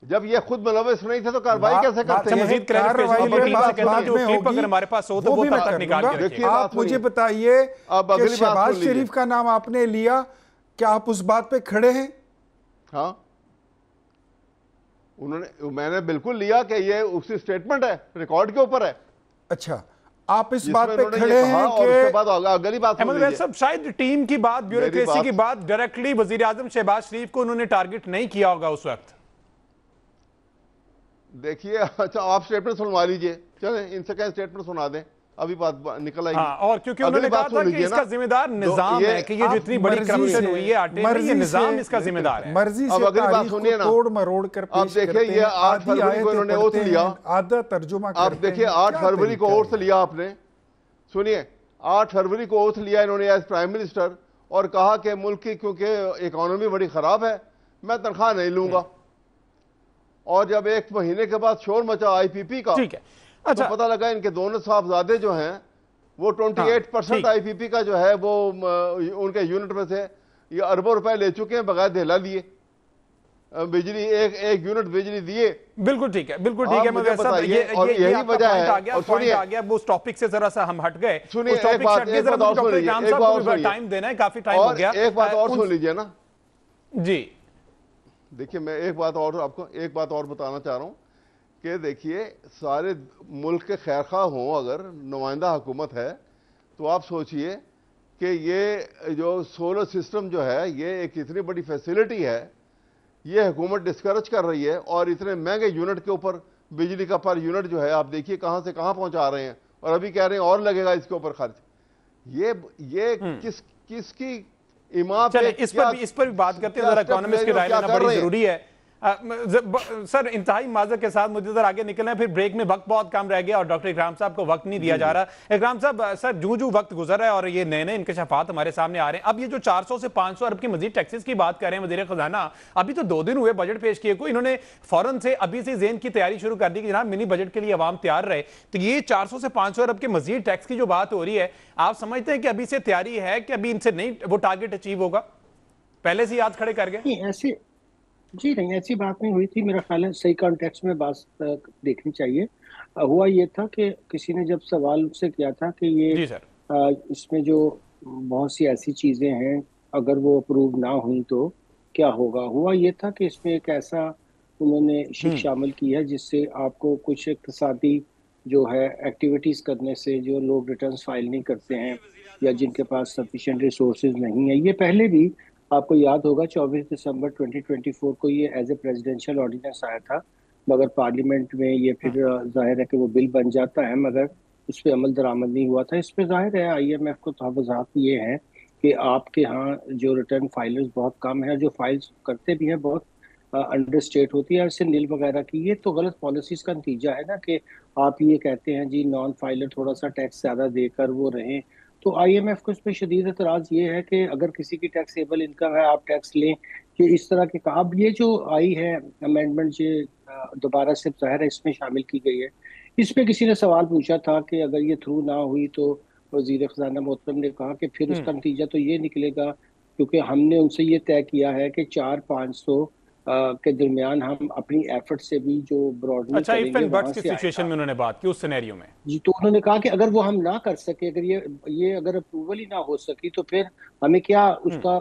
जब ये खुद मुलविस नहीं थे तो कार्रवाई कैसे करते हैं? हमारे पास हो तो वो तक निकाल के रखिए। आप मुझे बताइए, शहबाज शरीफ का नाम आपने लिया, क्या आप उस बात पे खड़े हैं? हाँ, मैंने बिल्कुल लिया कि ये उसी स्टेटमेंट है, रिकॉर्ड के ऊपर है। अच्छा, आप इस बात पे खड़े हैं कि अगली बात सब शायद टीम की बात, ब्यूरोक्रेसी की बात, डायरेक्टली वजीर आजम शहबाज शरीफ को उन्होंने टारगेट नहीं किया होगा उस वक्त। देखिए, अच्छा आप स्टेटमेंट सुनवा लीजिए, चलें इनसे कहें स्टेटमेंट सुना दें, अभी बात निकल आएगी। हाँ, और क्योंकि उन्होंने कहा था कि इसका जिम्मेदार निजाम है, कि ये जितनी बड़ी करप्शन हुई है आटे में, ये निजाम इसका जिम्मेदार है। मर्जी से अगली बात सुनिए ना, तोड़ मरोड़ कर अब देखिए ये 8 फरवरी को इन्होंने ओथ लिया, आधा तर्जुमा। अब देखिए 8 फरवरी को ओथ लिया आपने, सुनिए 8 फरवरी को ओथ लिया इन्होंने एज प्राइम मिनिस्टर, और कहा कि मुल्क की क्योंकि इकोनॉमी बड़ी खराब है, मैं तनख्वाह नहीं लूंगा। और जब 1 महीने के बाद शोर मचा आईपीपी का, ठीक है, अच्छा, तो पता लगा इनके दोनों साहबजादे जो हैं वो 28% आईपीपी का जो है वो उनके यूनिट में से ये अरबों रुपए ले चुके हैं बगैर ढेला लिए। बिजली एक यूनिट बिजली दिए। बिल्कुल ठीक है, बिल्कुल ठीक है। यही वजह है। और सुनिए, वो टॉपिक से जरा सा हम हट गए। सुनिए, टाइम देना है, काफी टाइम हो गया। एक बात और सुन लीजिए ना जी। देखिए, मैं एक बात और बताना चाह रहा हूं कि देखिए, सारे मुल्क के खैरखा हों, अगर नुमाइंदा हुकूमत है, तो आप सोचिए कि ये जो सोलर सिस्टम जो है, ये एक इतनी बड़ी फैसिलिटी है, ये हुकूमत डिस्करेज कर रही है, और इतने महंगे यूनिट के ऊपर बिजली का पर यूनिट जो है आप देखिए कहां से कहां पहुंचा रहे हैं, और अभी कह रहे हैं और लगेगा इसके ऊपर खर्च। ये किसकी इमाम चले इस पर भी बात करते हैं, जरा इकोनॉमिस्ट की राय लेना बड़ी जरूरी है। सर इंतहाई माजर के साथ मुझे जरा आगे निकलना है, फिर ब्रेक में वक्त बहुत कम रह गया और डॉक्टर इकराम साहब को वक्त नहीं दिया जा रहा। इकराम साहब, सर जूं वक्त गुजर रहा है और ये नए नए इंकशाफात हमारे सामने आ रहे हैं, अब ये जो 400 से 500 अरब की मजीद टैक्सेस की बात कर रहे हैं वजीर खजाना, अभी तो 2 दिन हुए बजट पेश किए को, इन्होंने फौरन से अभी से जेन की तैयारी शुरू कर दी कि जनाब मिनी बजट के लिए अवाम तैयार रहे। तो ये 400 से 500 अरब के मजीद टैक्स की जो बात हो रही है, आप समझते हैं कि अभी से तैयारी है कि अभी इनसे नहीं वो टारगेट अचीव होगा, पहले से याद खड़े कर गए? ऐसे जी नहीं, ऐसी बात नहीं हुई थी। मेरा ख्याल है सही कॉन्टेक्स्ट में बात देखनी चाहिए। हुआ ये था कि किसी ने जब सवाल उससे किया था कि ये जी सर, इसमें जो बहुत सी ऐसी चीजें हैं अगर वो अप्रूव ना हुई तो क्या होगा। हुआ ये था कि इसमें एक ऐसा उन्होंने शिक शामिल की है जिससे आपको कुछ इक्तिसादी जो है एक्टिविटीज करने से जो लोग रिटर्न्स फाइल नहीं करते हैं या जिनके पास सफिशिएंट रिसोर्सेज नहीं है, ये पहले भी आपको याद होगा 24 दिसंबर 2024 को ये एज ए प्रेसिडेंशियल ऑर्डिनेंस आया था, मगर पार्लियामेंट में ये फिर जाहिर है कि वो बिल बन जाता है मगर उस पर अमल दरामद नहीं हुआ था। इस पर जाहिर है IMF को तो वजाहत ये है कि आपके यहाँ जो रिटर्न फाइलर्स बहुत कम है, जो फाइल्स करते भी हैं बहुत अंडर स्टेट होती है, इससे नील वगैरह की, ये तो गलत पॉलिसीज का नतीजा है ना कि आप ये कहते हैं जी नॉन फाइलर थोड़ा सा टैक्स ज़्यादा देकर वो रहें। तो IMF को इस पर शदीद एतराज़ ये है कि अगर किसी की टैक्सेबल इनकम है आप टैक्स लें, कि इस तरह के कहा। अब ये जो आई है अमेंडमेंट जो दोबारा से ज़ाहिर है इसमें शामिल की गई है, इस पे किसी ने सवाल पूछा था कि अगर ये थ्रू ना हुई तो वज़ीर ख़ज़ाना मोहतरम ने कहा कि फिर उसका नतीजा तो ये निकलेगा, क्योंकि हमने उनसे ये तय किया है कि 400-500 के दरमियान हम अपनी एफर्ट से भी जो ब्रॉडनिंग अच्छा, करेंगे इफ एंड बट्स वहाँ की से सिचुएशन में उन्होंने बात की उस सिनेरियो में जी। तो उन्होंने कहा कि अगर वो हम ना कर सके, अगर ये अगर अप्रूवल ही ना हो सकी तो फिर हमें क्या उसका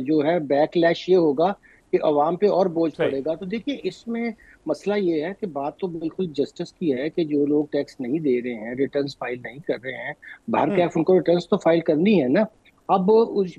जो है बैकलैश ये होगा कि अवाम पे और बोझ पड़ेगा। तो देखिए इसमें मसला ये है कि बात तो बिल्कुल जस्टिस की है कि जो लोग टैक्स नहीं दे रहे हैं, रिटर्न्स फाइल नहीं कर रहे हैं, बाहर कैफ उनको रिटर्न्स तो फाइल करनी है ना। अब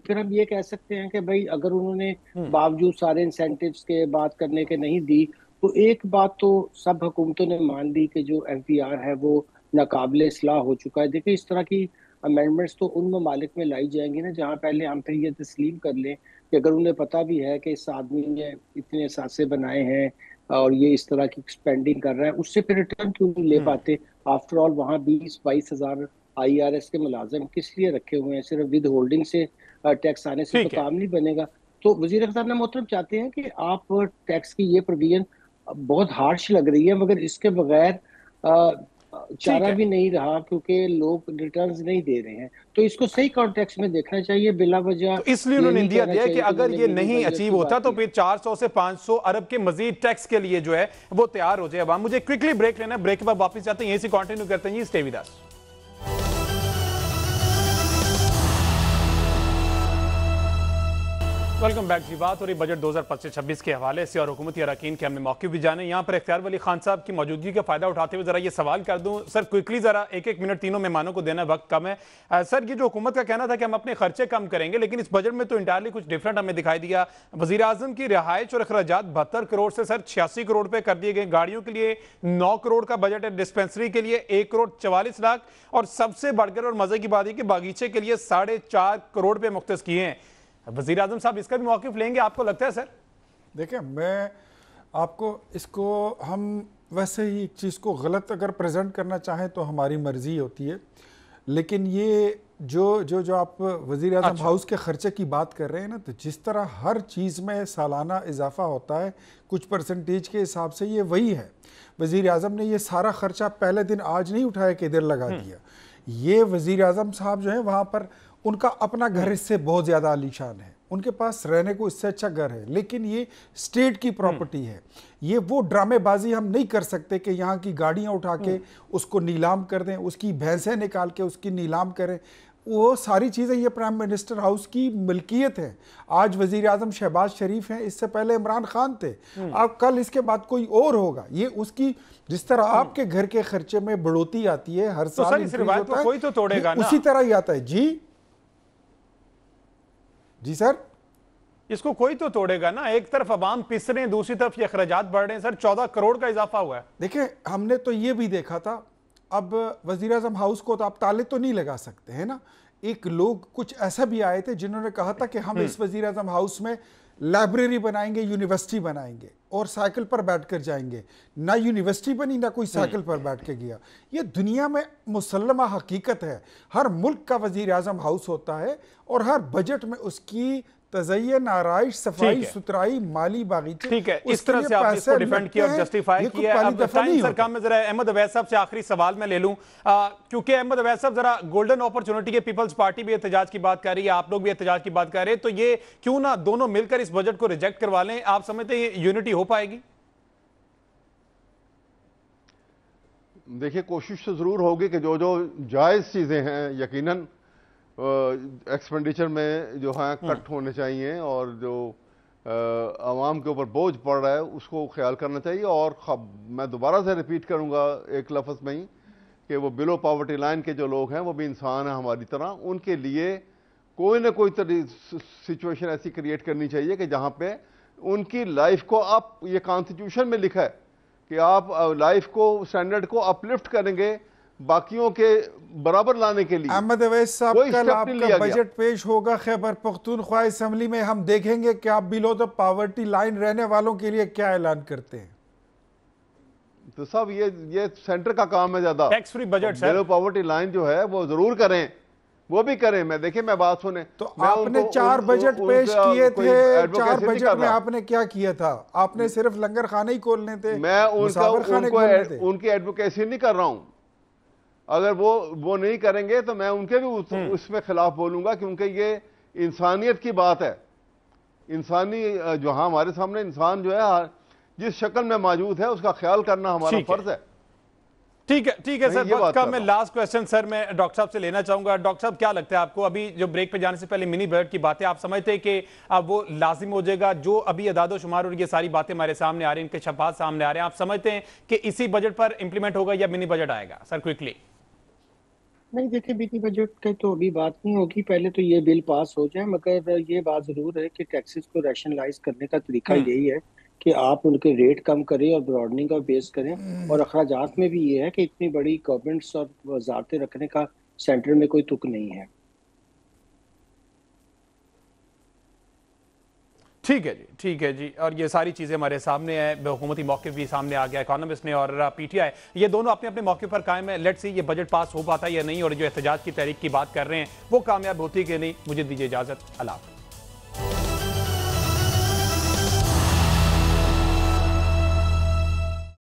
फिर हम ये कह सकते हैं कि भाई अगर उन्होंने बावजूद सारे इंसेंटिव्स के बात करने के नहीं दी, तो एक बात तो सब हुकूमतों ने मान ली कि जो FDR है वो नाकाबिले इस्लाह हो चुका है। देखिए इस तरह की अमेंडमेंट्स तो उन ममालिक में लाई जाएंगी ना जहाँ पहले हम फिर ये तस्लीम कर लें कि अगर उन्हें पता भी है कि इस आदमी ने इतने सासे बनाए हैं और ये इस तरह की स्पेंडिंग कर रहा है, उससे फिर रिटर्न क्यों नहीं ले पाते। आफ्टर ऑल वहाँ 20-22 हज़ार IRS के मुलाजिम किस लिए रखे हुए हैं, सिर्फ विद होल्डिंग से टैक्स आने से तो काम नहीं बनेगा। तो वज़ीर ख़ज़ाना मोहतरम चाहते हैं कि आप टैक्स की ये प्रोविजन बहुत हार्श लग रही है मगर इसके बगैर चारा भी नहीं रहा क्योंकि लोग रिटर्न्स नहीं दे रहे हैं। तो इसको सही कॉन्टेक्स्ट में देखना चाहिए, बिला वजह। तो इसलिए उन्होंने इंडिया दिया कि अगर ये नहीं अचीव होता तो फिर 400 से 500 अरब के मजीद टैक्स के लिए जो है वो तैयार हो जाए। अब मुझे क्विकली ब्रेक लेना है, ब्रेक के बाद वापस जाते हैं, यहीं से कंटिन्यू करते हैं। Stay with us. Welcome back जी। बात हो रही बजट 2025-26 के हवाले से और हुकूमती अरकान के हमने मौके भी जाने। यहाँ पर इख्तियार वली खान साहब की मौजूदगी का फायदा उठाते हुए जरा ये सवाल कर दूं सर, क्विकली जरा 1-1 मिनट तीनों मेहमानों को देना, वक्त कम है। सर ये जो हुकूमत का कहना था कि हम अपने खर्चे कम करेंगे, लेकिन इस बजट में तो इंटायरली कुछ डिफरेंट हमें दिखाई दिया। वज़ीर आज़म की रिहाइश और अखराजात 72 करोड़ से सर 86 करोड़ पे कर दिए गए। गाड़ियों के लिए 9 करोड़ का बजट है, डिस्पेंसरी के लिए 1 करोड़ 44 लाख और सबसे बढ़कर और मजे की बात है कि बागीचे के लिए 4.5 करोड़ पे मुख्तस किए हैं। वज़ीर आज़म साहब इसका भी मौक़िफ़ लेंगे आपको लगता है सर? देखिए मैं आपको इसको हम वैसे ही एक चीज़ को गलत अगर प्रेजेंट करना चाहें तो हमारी मर्जी होती है, लेकिन ये जो आप वज़ीर आज़म हाउस के खर्चे की बात कर रहे हैं ना, तो जिस तरह हर चीज़ में सालाना इजाफा होता है कुछ परसेंटेज के हिसाब से, ये वही है। वज़ीर आज़म ने ये सारा खर्चा पहले दिन आज नहीं उठाया कि इधर लगा दिया। ये वज़ीर आज़म साहब जो है वहाँ पर उनका अपना घर इससे बहुत ज़्यादा आलीशान है, उनके पास रहने को इससे अच्छा घर है, लेकिन ये स्टेट की प्रॉपर्टी है। ये वो ड्रामेबाजी हम नहीं कर सकते कि यहाँ की गाड़ियाँ उठा के उसको नीलाम कर दें, उसकी भैंसें निकाल के उसकी नीलाम करें। वो सारी चीज़ें ये प्राइम मिनिस्टर हाउस की मिल्कियत है। आज वज़ीर आज़म शहबाज शरीफ हैं, इससे पहले इमरान खान थे, अब कल इसके बाद कोई और होगा। ये उसकी जिस तरह आपके घर के खर्चे में बढ़ोतरी आती है हर साल, तो कोई तो तोड़ेगा ना, उसी तरह ही आता है। जी सर, इसको कोई तो तोड़ेगा ना। एक तरफ अवाम पिस रहे हैं, दूसरी तरफ ये अखराजात बढ़ रहे हैं सर। 14 करोड़ का इजाफा हुआ है। देखिए हमने तो ये भी देखा था, अब वज़ीर आज़म हाउस को तो आप ताले तो नहीं लगा सकते हैं ना, एक लोग कुछ ऐसा भी आए थे जिन्होंने कहा था कि हम इस वजीर आजम हाउस में लाइब्रेरी बनाएंगे, यूनिवर्सिटी बनाएंगे और साइकिल पर बैठकर जाएंगे। ना यूनिवर्सिटी बनी, ना कोई साइकिल पर बैठ के गया। ये दुनिया में मुसल्लमा हकीकत है। हर मुल्क का वजीर आजम हाउस होता है और हर बजट में उसकी तज़य्युन, आराइश, सफाई सुथराई, माली बागीचे, ठीक है। इस तरह से आपने इसको डिफेंड किया और जस्टिफाई किया। अब टाइम सर काम में जरा अहमद अवैध साहब से आखिरी सवाल मैं ले लूं, क्योंकि अहमद अवैध साहब जरा गोल्डन अपॉर्चुनिटी के पीपल्स पार्टी भी एहतजाज की बात कर रही है, आप लोग भी एहतजाज की बात कर रहे हैं, तो ये क्यों ना दोनों मिलकर इस बजट को रिजेक्ट करवा लें? आप समझते हैं यूनिटी हो पाएगी? देखिए, कोशिश तो जरूर होगी कि जो जो जायज चीजें हैं यकीनन एक्सपेंडिचर में जो है कट होने चाहिए और जो आवाम के ऊपर बोझ पड़ रहा है उसको ख्याल करना चाहिए। और मैं दोबारा से रिपीट करूंगा एक लफ्ज़ में ही कि वो बिलो पॉवर्टी लाइन के जो लोग हैं वो भी इंसान हैं हमारी तरह, उनके लिए कोई ना कोई सिचुएशन ऐसी क्रिएट करनी चाहिए कि जहाँ पे उनकी लाइफ को आप, ये कॉन्स्टिट्यूशन में लिखा है कि आप लाइफ को, स्टैंडर्ड को अपलिफ्ट करेंगे बाकियों के बराबर लाने के लिए। अहमद अवैध साहब, कल आपका बजट पेश होगा खैबर पख्तूनख्वा असेंबली में, हम देखेंगे कि आप बिलो द पॉवर्टी लाइन रहने वालों के लिए क्या ऐलान करते हैं। तो साहब ये सेंटर का काम है ज्यादा। Tax free budget sir, below poverty line जो है वो जरूर करें, वो भी करें। मैं देखिए, मैं बात सुने, तो आपने 4 बजट पेश किए थे, 4 बजट में आपने क्या किया था? आपने सिर्फ लंगर खाने ही खोलने थे, मैं उनकी एडवोकेसी नहीं कर रहा हूं। अगर वो नहीं करेंगे तो मैं उनके भी उसमें खिलाफ बोलूंगा, क्योंकि ये इंसानियत की बात है। इंसानी जो हमारे सामने इंसान जो है जिस शक्ल में मौजूद है उसका ख्याल करना हमारा फर्ज है। ठीक है सर। वक्त का मैं लास्ट क्वेश्चन सर मैं डॉक्टर साहब से लेना चाहूंगा। डॉक्टर साहब, क्या लगता है आपको, अभी जो ब्रेक पे जाने से पहले मिनी बजट की बातें, आप समझते हैं कि अब वो लाजिम हो जाएगा? जो अभी अदादो शुमार और ये सारी बातें हमारे सामने आ रही हैं, इनके शफात सामने आ रहे हैं, आप समझते हैं कि इसी बजट पर इंप्लीमेंट होगा या मिनी बजट आएगा? Sir quickly. नहीं, देखिए, मिनी बजट की तो अभी बात नहीं होगी, पहले तो ये बिल पास हो जाए। मगर ये बात जरूर है कि टैक्सेस को रैशनलाइज करने का तरीका यही है कि आप उनके रेट कम करें और ब्रॉडनिंग का बेस करें। और अखराजात में भी ये है कि इतनी बड़ी गवर्नमेंट्स और वजारतें रखने का सेंटर में कोई तुक नहीं है। ठीक है जी। और ये सारी चीज़ें हमारे सामने है, हुकूमती मौक़िफ़ भी सामने आ गया, इकोनॉमिस्ट ने और पीटीआई, ये दोनों अपने अपने मौके पर कायम है। लेट्स सी ये बजट पास हो पाता है या नहीं, और जो एहतजाज की तहरीक की बात कर रहे हैं वो कामयाब होती है कि नहीं। मुझे दीजिए इजाज़त, अल्लाह।